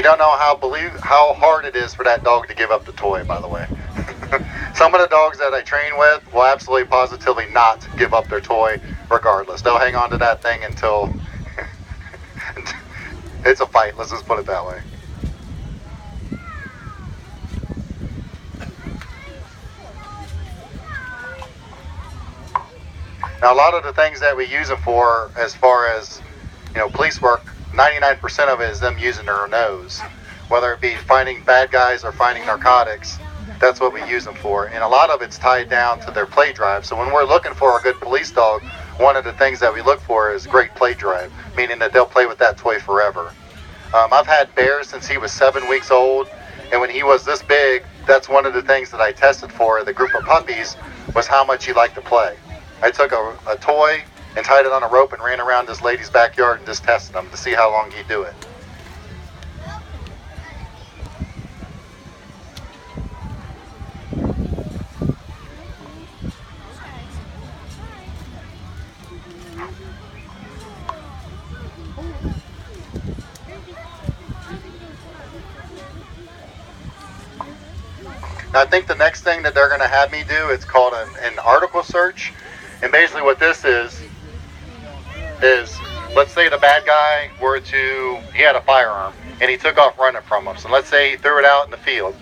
don't know how hard it is for that dog to give up the toy, by the way. Some of the dogs that I train with will absolutely positively not give up their toy regardless. They'll hang on to that thing until it's a fight, let's just put it that way. Now, a lot of the things that we use them for, as far as, police work, 99% of it is them using their nose. Whether it be finding bad guys or finding narcotics, that's what we use them for. And a lot of it's tied down to their play drive. So when we're looking for a good police dog, one of the things that we look for is great play drive, meaning that they'll play with that toy forever. I've had Bear since he was 7 weeks old, and when he was this big, that's one of the things that I tested for the group of puppies, was how much he liked to play. I took a toy and tied it on a rope and ran around this lady's backyard and just tested him to see how long he'd do it. Now, I think the next thing that they're going to have me do, it's called an article search. And basically what this is let's say the bad guy he had a firearm and he took off running from us. And let's say he threw it out in the field.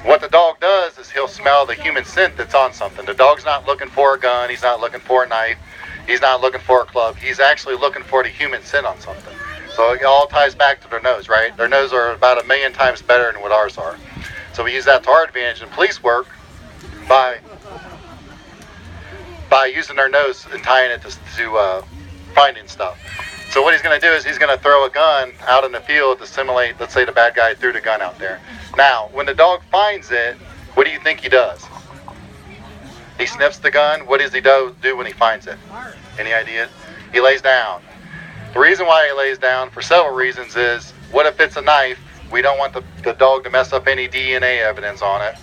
What the dog does is he'll smell the human scent that's on something. The dog's not looking for a gun. He's not looking for a knife. He's not looking for a club. He's actually looking for the human scent on something. So it all ties back to their nose, right? Their nose are about 1 million times better than what ours are. So we use that to our advantage in police work by using their nose and tying it to finding stuff. So what he's going to do is he's going to throw a gun out in the field to simulate, let's say the bad guy threw the gun out there. Now, when the dog finds it, what do you think he does? He sniffs the gun. What does he do when he finds it? Any ideas? He lays down. The reason why he lays down, for several reasons, is what if it's a knife? We don't want the dog to mess up any DNA evidence on it.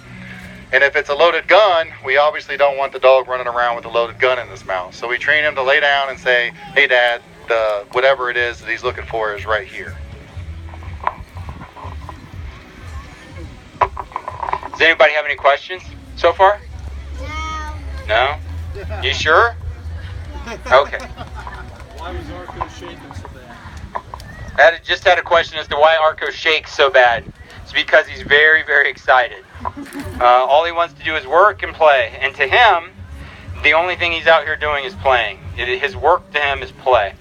And if it's a loaded gun, we obviously don't want the dog running around with a loaded gun in his mouth. So we train him to lay down and say, hey, Dad, whatever it is that he's looking for is right here. Does anybody have any questions so far? No? You sure? Okay. Why was Arco shaking so bad? I just had a question as to why Arco shakes so bad. It's because he's very, very excited. All he wants to do is work and play. And to him, the only thing he's out here doing is playing. His work to him is play.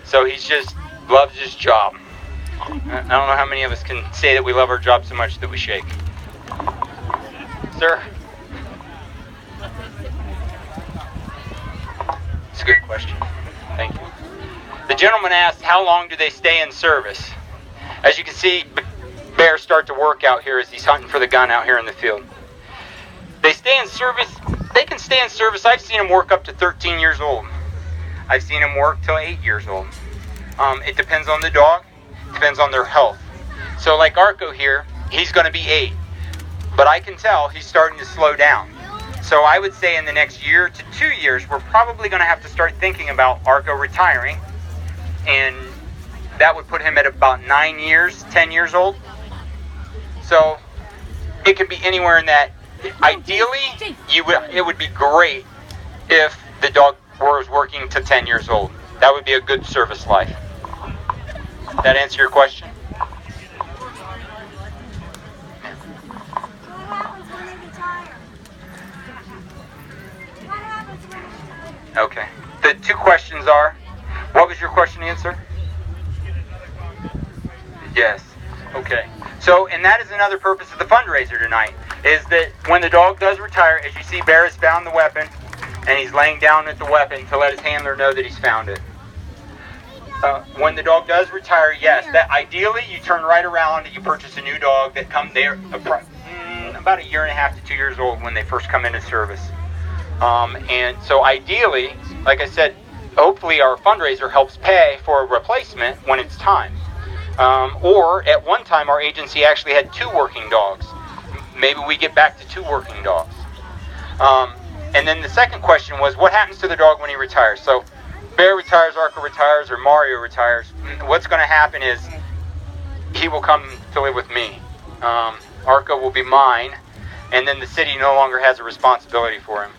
So he just loves his job. I don't know how many of us can say that we love our job so much that we shake. Sir? It's a good question. Thank you. The gentleman asked, how long do they stay in service? As you can see, bears start to work out here as he's hunting for the gun out here in the field. They stay in service. They can stay in service. I've seen them work up to 13 years old. I've seen them work till 8 years old. It depends on the dog. Depends on their health. So like Arco here, he's going to be 8. But I can tell he's starting to slow down. So I would say in the next year to 2 years, we're probably going to have to start thinking about Arco retiring. And that would put him at about 9 years, 10 years old. So it could be anywhere in that. Ideally, it would be great if the dog was working to 10 years old. That would be a good service life. That answer your question? Okay. The two questions are, what was your question answer? Yes. Okay. So, and that is another purpose of the fundraiser tonight, is that when the dog does retire, as you see, Bear has found the weapon, and he's laying down at the weapon to let his handler know that he's found it. When the dog does retire, yes, that ideally you turn right around and you purchase a new dog that comes there about 1.5 years to 2 years old when they first come into service. And so ideally, like I said, hopefully our fundraiser helps pay for a replacement when it's time. Or at one time our agency actually had 2 working dogs. Maybe we get back to 2 working dogs. And then the second question was, what happens to the dog when he retires? So Bear retires, Arco retires, or Mario retires. What's going to happen is he will come to live with me. Arco will be mine, and then the city no longer has a responsibility for him.